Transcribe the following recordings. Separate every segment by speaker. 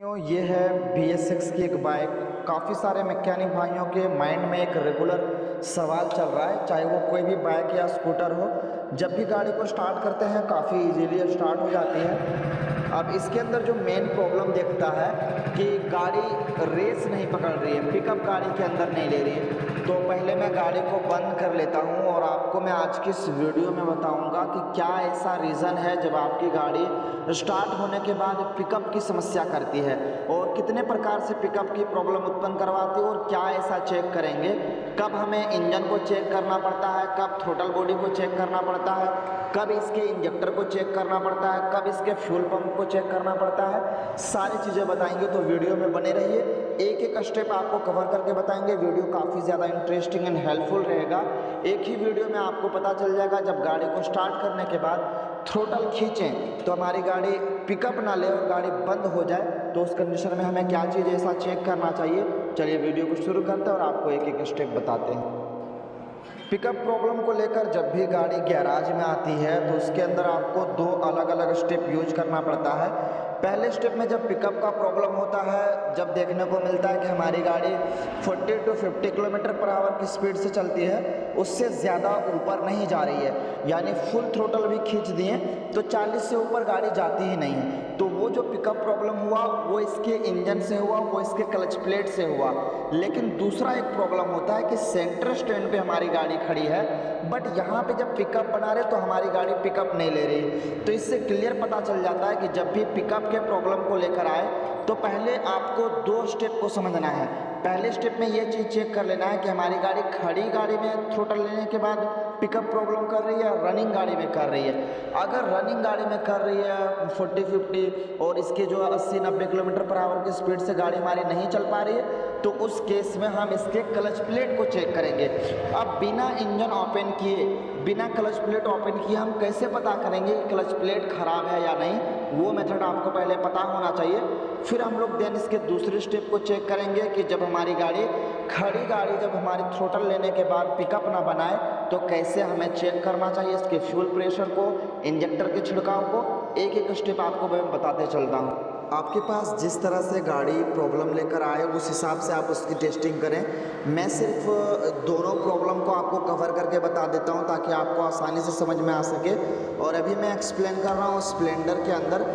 Speaker 1: ये है BS6 की एक बाइक। काफ़ी सारे मैकेनिक भाइयों के माइंड में एक रेगुलर सवाल चल रहा है, चाहे वो कोई भी बाइक या स्कूटर हो। जब भी गाड़ी को स्टार्ट करते हैं काफ़ी इजीली स्टार्ट हो जाती है। अब इसके अंदर जो मेन प्रॉब्लम देखता है कि गाड़ी रेस नहीं पकड़ रही है, पिकअप गाड़ी के अंदर नहीं ले रही है। तो पहले मैं गाड़ी को बंद कर लेता हूँ और आपको मैं आज की इस वीडियो में बताऊँगा कि क्या ऐसा रीज़न है जब आपकी गाड़ी स्टार्ट होने के बाद पिकअप की समस्या करती है और कितने प्रकार से पिकअप की प्रॉब्लम उत्पन्न करवाती है और क्या ऐसा चेक करेंगे। कब हमें इंजन को चेक करना पड़ता है, कब थ्रोटल बॉडी को चेक करना पड़ता है, कब इसके इंजेक्टर को चेक करना पड़ता है, कब इसके फ्यूल पंप को चेक करना पड़ता है, सारी चीज़ें बताएंगे। तो वीडियो में बने रहिए, एक एक स्टेप आपको कवर करके बताएंगे। वीडियो काफ़ी ज़्यादा इंटरेस्टिंग एंड हेल्पफुल रहेगा। एक ही वीडियो में आपको पता चल जाएगा जब गाड़ी को स्टार्ट करने के बाद थ्रोटल खींचें तो हमारी गाड़ी पिकअप ना ले और गाड़ी बंद हो जाए, तो उस कंडीशन में हमें क्या चीज़ ऐसा चेक करना चाहिए। चलिए वीडियो को शुरू करते हैं और आपको एक एक स्टेप बताते हैं। पिकअप प्रॉब्लम को लेकर जब भी गाड़ी गैराज में आती है तो उसके अंदर आपको दो अलग अलग स्टेप यूज करना पड़ता है। पहले स्टेप में जब पिकअप का प्रॉब्लम होता है, जब देखने को मिलता है कि हमारी गाड़ी 40 to 50 किलोमीटर पर आवर की स्पीड से चलती है, उससे ज़्यादा ऊपर नहीं जा रही है, यानी फुल थ्रोटल भी खींच दिए तो 40 से ऊपर गाड़ी जाती ही नहीं है। तो वो जो पिकअप प्रॉब्लम हुआ वो इसके इंजन से हुआ, वो इसके क्लच प्लेट से हुआ। लेकिन दूसरा एक प्रॉब्लम होता है कि सेंटर स्टैंड पे हमारी गाड़ी खड़ी है, बट यहाँ पे जब पिकअप बना रहे तो हमारी गाड़ी पिकअप नहीं ले रही। तो इससे क्लियर पता चल जाता है कि जब भी पिकअप के प्रॉब्लम को लेकर आए तो पहले आपको दो स्टेप को समझना है। पहले स्टेप में ये चीज़ चेक कर लेना है कि हमारी गाड़ी खड़ी गाड़ी में थ्रोटल लेने के बाद पिकअप प्रॉब्लम कर रही है, रनिंग गाड़ी में कर रही है। अगर रनिंग गाड़ी में कर रही है 40-50 और इसके जो 80-90 किलोमीटर पर आवर की स्पीड से गाड़ी हमारी नहीं चल पा रही है, तो उस केस में हम इसके क्लच प्लेट को चेक करेंगे। अब बिना इंजन ओपन किए, बिना क्लच प्लेट ओपन किए हम कैसे पता करेंगे कि क्लच प्लेट खराब है या नहीं, वो मेथड आपको पहले पता होना चाहिए। फिर हम लोग देन इसके दूसरे स्टेप को चेक करेंगे कि जब हमारी गाड़ी खड़ी गाड़ी जब हमारी थ्रोटल लेने के बाद पिकअप ना बनाए तो कैसे हमें चेक करना चाहिए इसके फ्यूल प्रेशर को, इंजेक्टर के छिड़काव को। एक एक स्टेप आपको मैं बताते चलता हूँ। आपके पास जिस तरह से गाड़ी प्रॉब्लम लेकर आए उस हिसाब से आप उसकी टेस्टिंग करें। मैं सिर्फ दोनों प्रॉब्लम को आपको कवर करके बता देता हूं ताकि आपको आसानी से समझ में आ सके। और अभी मैं एक्सप्लेन कर रहा हूं स्प्लेंडर के अंदर,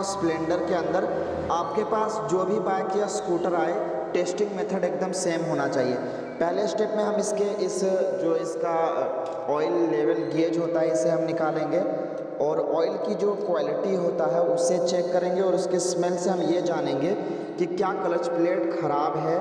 Speaker 1: स्प्लेंडर के अंदर आपके पास जो भी बाइक या स्कूटर आए टेस्टिंग मेथड एकदम सेम होना चाहिए। पहले स्टेप में हम इसका ऑयल लेवल गेज होता है इसे हम निकालेंगे और ऑयल की जो क्वालिटी होता है उससे चेक करेंगे और उसके स्मेल से हम ये जानेंगे कि क्या क्लच प्लेट ख़राब है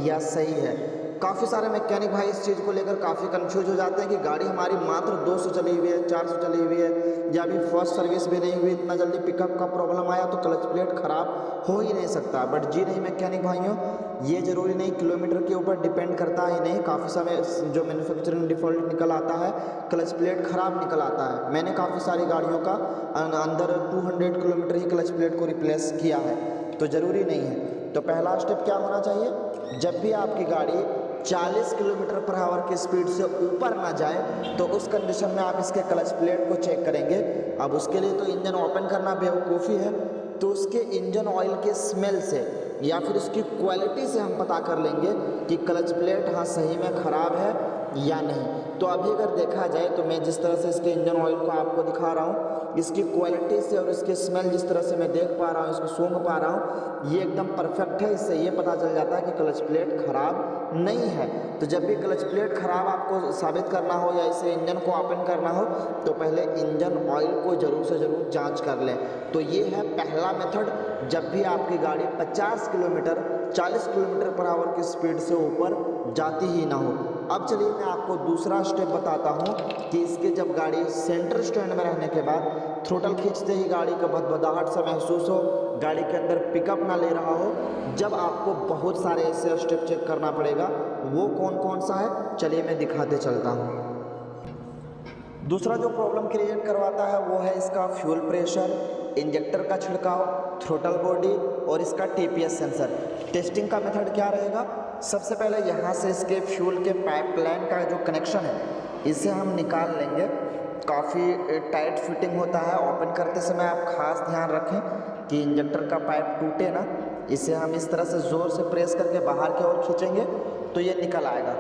Speaker 1: या सही है। काफ़ी सारे मैकेनिक भाई इस चीज़ को लेकर काफ़ी कंफ्यूज हो जाते हैं कि गाड़ी हमारी मात्र 200 चली हुई है, 400 चली हुई है या अभी फर्स्ट सर्विस भी नहीं हुई, इतना जल्दी पिकअप का प्रॉब्लम आया तो क्लच प्लेट ख़राब हो ही नहीं सकता। बट जी नहीं मैकेनिक भाइयों, ये ज़रूरी नहीं, किलोमीटर के ऊपर डिपेंड करता ही नहीं। काफ़ी समय जो मैन्युफैक्चरिंग डिफ़ॉल्ट निकल आता है, क्लच प्लेट ख़राब निकल आता है। मैंने काफ़ी सारी गाड़ियों का अंदर 200 किलोमीटर ही क्लच प्लेट को रिप्लेस किया है, तो ज़रूरी नहीं है। तो पहला स्टेप क्या होना चाहिए, जब भी आपकी गाड़ी 40 किलोमीटर पर आवर की स्पीड से ऊपर ना जाए तो उस कंडीशन में आप इसके क्लच प्लेट को चेक करेंगे। अब उसके लिए तो इंजन ओपन करना बेवकूफ़ी है, तो उसके इंजन ऑयल के स्मेल से या फिर उसकी क्वालिटी से हम पता कर लेंगे कि क्लच प्लेट हाँ सही में ख़राब है या नहीं। तो अभी अगर देखा जाए तो मैं जिस तरह से इसके इंजन ऑयल को आपको दिखा रहा हूँ, इसकी क्वालिटी से और इसके स्मेल जिस तरह से मैं देख पा रहा हूँ, इसको सूंघ पा रहा हूँ, ये एकदम परफेक्ट है। इससे ये पता चल जाता है कि क्लच प्लेट ख़राब नहीं है। तो जब भी क्लच प्लेट ख़राब आपको साबित करना हो या इसे इंजन को ओपन करना हो तो पहले इंजन ऑयल को ज़रूर से ज़रूर जाँच कर लें। तो ये है पहला मेथड, जब भी आपकी गाड़ी 50 किलोमीटर 40 किलोमीटर पर आवर की स्पीड से ऊपर जाती ही ना हो। अब चलिए मैं आपको दूसरा स्टेप बताता हूँ कि इसके जब गाड़ी सेंटर स्टैंड में रहने के बाद थ्रोटल खींचते ही गाड़ी का भदभदाहट सा महसूस हो, गाड़ी के अंदर पिकअप ना ले रहा हो, जब आपको बहुत सारे ऐसे स्टेप चेक करना पड़ेगा। वो कौन कौन सा है चलिए मैं दिखाते चलता हूँ। दूसरा जो प्रॉब्लम क्रिएट करवाता है वो है इसका फ्यूल प्रेशर, इंजेक्टर का छिड़काव, थ्रोटल बॉडी और इसका TPS सेंसर। टेस्टिंग का मेथड क्या रहेगा, सबसे पहले यहाँ से इसके फ्यूल के पाइपलाइन का जो कनेक्शन है इसे हम निकाल लेंगे। काफ़ी टाइट फिटिंग होता है, ओपन करते समय आप खास ध्यान रखें कि इंजेक्टर का पाइप टूटे ना, इसे हम इस तरह से ज़ोर से प्रेस करके बाहर की ओर खींचेंगे तो ये निकल आएगा।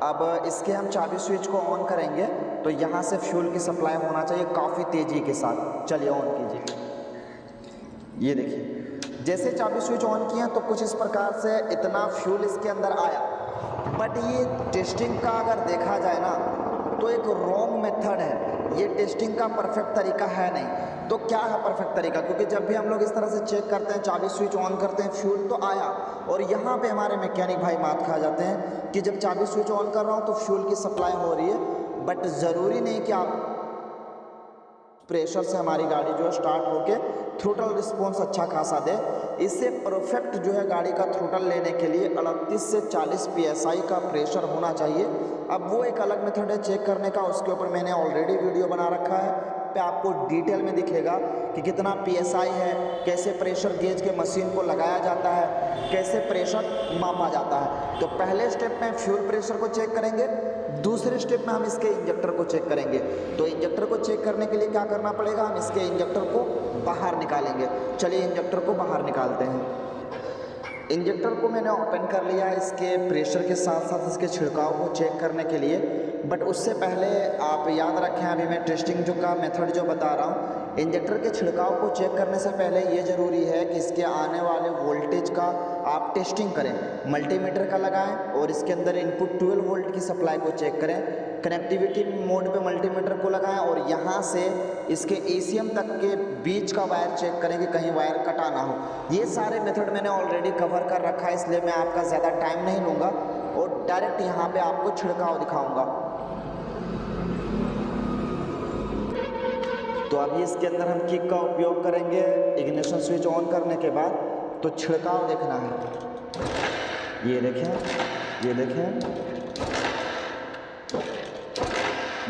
Speaker 1: अब इसके हम चाबी स्विच को ऑन करेंगे तो यहाँ से फ्यूल की सप्लाई होना चाहिए काफ़ी तेज़ी के साथ। चलिए ऑन कीजिए। ये देखिए जैसे चाबी स्विच ऑन किया तो कुछ इस प्रकार से इतना फ्यूल इसके अंदर आया। बट ये टेस्टिंग का अगर देखा जाए ना तो एक रॉन्ग मेथड है, ये टेस्टिंग का परफेक्ट तरीका है नहीं। तो क्या है परफेक्ट तरीका? क्योंकि जब भी हम लोग इस तरह से चेक करते हैं, चाबी स्विच ऑन करते हैं, फ्यूल तो आया, और यहाँ पे हमारे मैकेनिक भाई मात खा जाते हैं कि जब चाबी स्विच ऑन कर रहा हूँ तो फ्यूल की सप्लाई हो रही है, बट ज़रूरी नहीं कि आप प्रेशर से हमारी गाड़ी जो है स्टार्ट होके थ्रोटल रिस्पॉन्स अच्छा खासा दे। इससे परफेक्ट जो है गाड़ी का थ्रोटल लेने के लिए 38 से 40 psi का प्रेशर होना चाहिए। अब वो एक अलग मेथड है चेक करने का, उसके ऊपर मैंने ऑलरेडी वीडियो बना रखा है, पे आपको डिटेल में दिखेगा कि कितना psi है, कैसे प्रेशर गेज के मशीन को लगाया जाता है, कैसे प्रेशर मापा जाता है। तो पहले स्टेप में फ्यूल प्रेशर को चेक करेंगे, दूसरे स्टेप में हम इसके इंजेक्टर को चेक करेंगे। तो इंजेक्टर को चेक करने के लिए क्या करना पड़ेगा, हम इसके इंजेक्टर को बाहर निकालेंगे। चलिए इंजेक्टर को बाहर निकालते हैं। इंजेक्टर को मैंने ओपन कर लिया इसके प्रेशर के साथ साथ इसके छिड़काव को चेक करने के लिए। बट उससे पहले आप याद रखें, अभी मैं टेस्टिंग जो का मेथड जो बता रहा हूँ, इंजेक्टर के छिड़काव को चेक करने से पहले ये ज़रूरी है कि इसके आने वाले वोल्टेज का आप टेस्टिंग करें। मल्टीमीटर का लगाएं और इसके अंदर इनपुट 12 वोल्ट की सप्लाई को चेक करें। कनेक्टिविटी मोड पे मल्टीमीटर को लगाएं और यहाँ से इसके ECM तक के बीच का वायर चेक करें कि कहीं वायर कटा ना हो। ये सारे मेथड मैंने ऑलरेडी कवर कर रखा है, इसलिए मैं आपका ज़्यादा टाइम नहीं लूँगा और डायरेक्ट यहाँ पे आपको छिड़काव दिखाऊँगा। तो अभी इसके अंदर हम किक का उपयोग करेंगे इग्निशन स्विच ऑन करने के बाद। तो छिड़काव देखना है, ये देखें, ये देखें,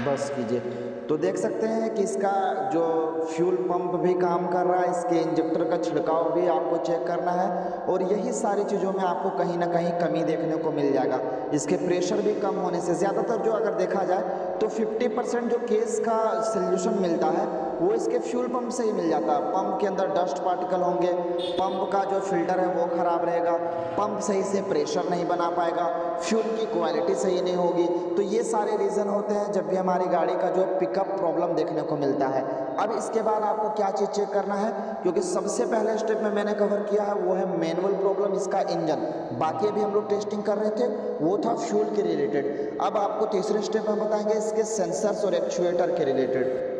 Speaker 1: बस कीजिए। तो देख सकते हैं कि इसका जो फ्यूल पंप भी काम कर रहा है, इसके इंजेक्टर का छिड़काव भी आपको चेक करना है, और यही सारी चीज़ों में आपको कहीं ना कहीं कमी देखने को मिल जाएगा। इसके प्रेशर भी कम होने से ज़्यादातर जो अगर देखा जाए तो 50% जो केस का सल्यूशन मिलता है वो इसके फ्यूल पंप से ही मिल जाता है। पंप के अंदर डस्ट पार्टिकल होंगे, पंप का जो फिल्टर है वो ख़राब रहेगा, पंप सही से प्रेशर नहीं बना पाएगा, फ्यूल की क्वालिटी सही नहीं होगी। तो ये सारे रीज़न होते हैं जब भी हमारी गाड़ी का जो पिकअप प्रॉब्लम देखने को मिलता है। अब इसके बाद आपको क्या चीज़ चेक करना है, क्योंकि सबसे पहले स्टेप में मैंने कवर किया है वो है मैनुअल प्रॉब्लम, इसका इंजन। बाकी अभी हम लोग टेस्टिंग कर रहे थे वो था फ्यूल के रिलेटेड। अब आपको तीसरे स्टेप में बताएंगे इसके सेंसर्स और एक्चुएटर के रिलेटेड।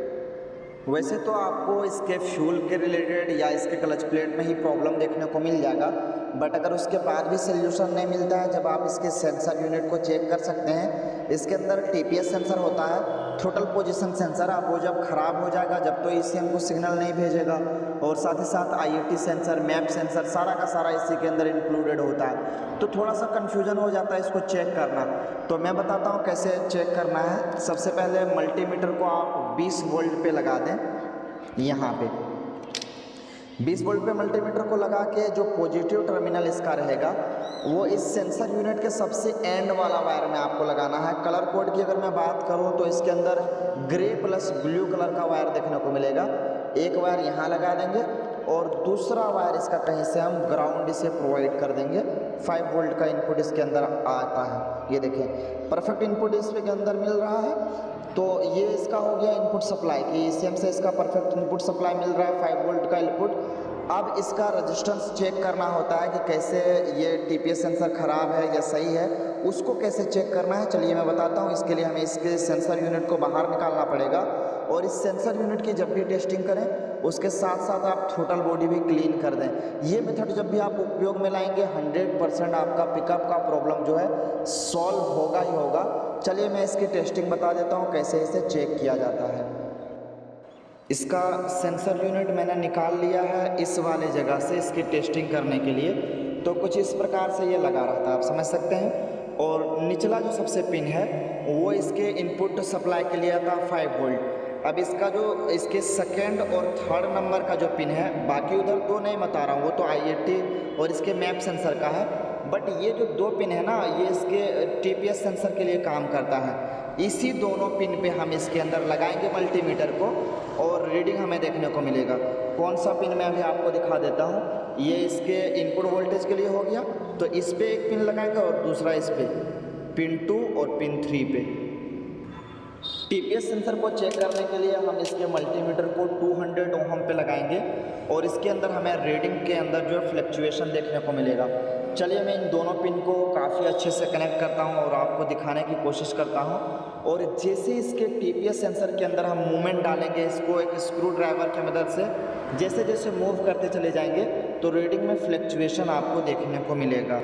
Speaker 1: वैसे तो आपको इसके फ्यूल के रिलेटेड या इसके क्लच प्लेट में ही प्रॉब्लम देखने को मिल जाएगा, बट अगर उसके बाद भी सल्यूशन नहीं मिलता है, जब आप इसके सेंसर यूनिट को चेक कर सकते हैं। इसके अंदर TPS सेंसर होता है, थ्रोटल पोजीशन सेंसर। आप वो जब ख़राब हो जाएगा, जब तो ECM को सिग्नल नहीं भेजेगा, और साथ ही साथ IAT सेंसर, मैप सेंसर, सारा का सारा इसी के अंदर इंक्लूडेड होता है। तो थोड़ा सा कन्फ्यूजन हो जाता है इसको चेक करना। तो मैं बताता हूँ कैसे चेक करना है। सबसे पहले मल्टीमीटर को आप 20 वोल्ट पे लगा दें। यहाँ पे 20 वोल्ट पे मल्टीमीटर को लगा के जो पॉजिटिव टर्मिनल इसका रहेगा वो इस सेंसर यूनिट के सबसे एंड वाला वायर में आपको लगाना है। कलर कोड की अगर मैं बात करूं तो इसके अंदर ग्रे प्लस ब्लू कलर का वायर देखने को मिलेगा। एक वायर यहाँ लगा देंगे और दूसरा वायर इसका कहीं से हम ग्राउंड इसे प्रोवाइड कर देंगे। 5 वोल्ट का इनपुट इसके अंदर आता है, ये देखें परफेक्ट इनपुट इसके अंदर मिल रहा है। तो ये इसका हो गया इनपुट सप्लाई की ECM से इसका परफेक्ट इनपुट सप्लाई मिल रहा है, 5 वोल्ट का इनपुट। अब इसका रेजिस्टेंस चेक करना होता है कि कैसे ये TPS सेंसर ख़राब है या सही है, उसको कैसे चेक करना है चलिए मैं बताता हूँ। इसके लिए हमें इसके सेंसर यूनिट को बाहर निकालना पड़ेगा, और इस सेंसर यूनिट की जब भी टेस्टिंग करें उसके साथ साथ आप थ्रोटल बॉडी भी क्लीन कर दें। ये मेथड जब भी आप उपयोग में लाएंगे 100% आपका पिकअप का प्रॉब्लम जो है सॉल्व होगा ही होगा। चलिए मैं इसकी टेस्टिंग बता देता हूँ कैसे इसे चेक किया जाता है। इसका सेंसर यूनिट मैंने निकाल लिया है इस वाले जगह से इसकी टेस्टिंग करने के लिए। तो कुछ इस प्रकार से ये लगा रहा था, आप समझ सकते हैं। और निचला जो सबसे पिन है वो इसके इनपुट सप्लाई के लिए आता 5 वोल्ट। अब इसका जो इसके सेकेंड और थर्ड नंबर का जो पिन है, बाकी उधर दो नहीं बता रहा हूँ, वो तो IAT और इसके मैप सेंसर का है। बट ये जो 2 पिन है ना, ये इसके TPS सेंसर के लिए काम करता है। इसी दोनों पिन पे हम इसके अंदर लगाएंगे मल्टीमीटर को और रीडिंग हमें देखने को मिलेगा। कौन सा पिन मैं अभी आपको दिखा देता हूँ। ये इसके इनपुट वोल्टेज के लिए हो गया, तो इस पे एक पिन लगाएंगे और दूसरा इस पे, पिन 2 और पिन 3 पे। TPS सेंसर को चेक करने के लिए हम इसके मल्टीमीटर को 200 ओहम पे लगाएंगे और इसके अंदर हमें रीडिंग के अंदर जो फ्लक्चुएशन देखने को मिलेगा। चलिए मैं इन दोनों पिन को काफ़ी अच्छे से कनेक्ट करता हूं और आपको दिखाने की कोशिश करता हूं। और जैसे इसके TPS सेंसर के अंदर हम मूवमेंट डालेंगे, इसको एक स्क्रू ड्राइवर की मदद से जैसे जैसे मूव करते चले जाएंगे तो रीडिंग में फ्लक्चुएशन आपको देखने को मिलेगा।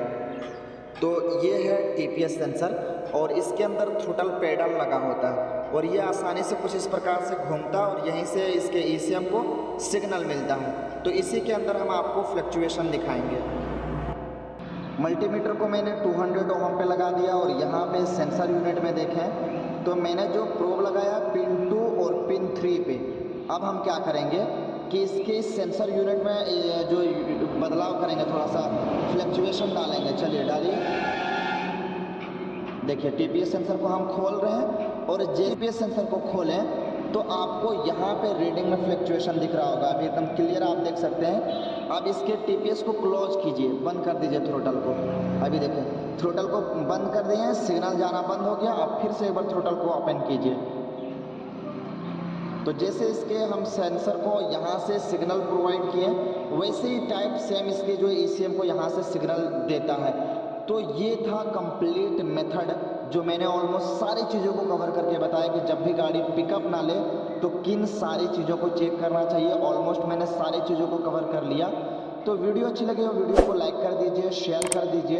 Speaker 1: तो ये है TPS सेंसर और इसके अंदर थ्रोटल पेडल लगा होता है और ये आसानी से कुछ इस प्रकार से घूमता है और यहीं से इसके ECM को सिग्नल मिलता है। तो इसी के अंदर हम आपको फ्लक्चुएशन दिखाएंगे। मल्टीमीटर को मैंने 200 ओहम पे लगा दिया और यहाँ पे सेंसर यूनिट में देखें तो मैंने जो प्रोब लगाया पिन 2 और पिन 3 पे। अब हम क्या करेंगे कि इसके सेंसर यूनिट में जो बदलाव करेंगे, थोड़ा सा फ्लक्चुएशन डालेंगे। चलिए डालिए। देखिए TPS सेंसर को हम खोल रहे हैं और TPS सेंसर को खोलें तो आपको यहाँ पे रीडिंग में फ्लक्चुएशन दिख रहा होगा। अभी एकदम क्लियर आप देख सकते हैं। अब इसके TPS को क्लोज कीजिए, बंद कर दीजिए थ्रोटल को। अभी देखें थ्रोटल को बंद कर दिए, सिग्नल जाना बंद हो गया। अब फिर से एक बार थ्रोटल को ओपन कीजिए। तो जैसे इसके हम सेंसर को यहाँ से सिग्नल प्रोवाइड किए वैसे ही टाइप सेम इसके जो ECM को यहाँ से सिग्नल देता है। तो ये था कंप्लीट मेथड जो मैंने ऑलमोस्ट सारी चीज़ों को कवर करके बताया कि जब भी गाड़ी पिकअप ना ले तो किन सारी चीज़ों को चेक करना चाहिए। ऑलमोस्ट मैंने सारी चीज़ों को कवर कर लिया। तो वीडियो अच्छी लगे तो वीडियो को लाइक कर दीजिए, शेयर कर दीजिए।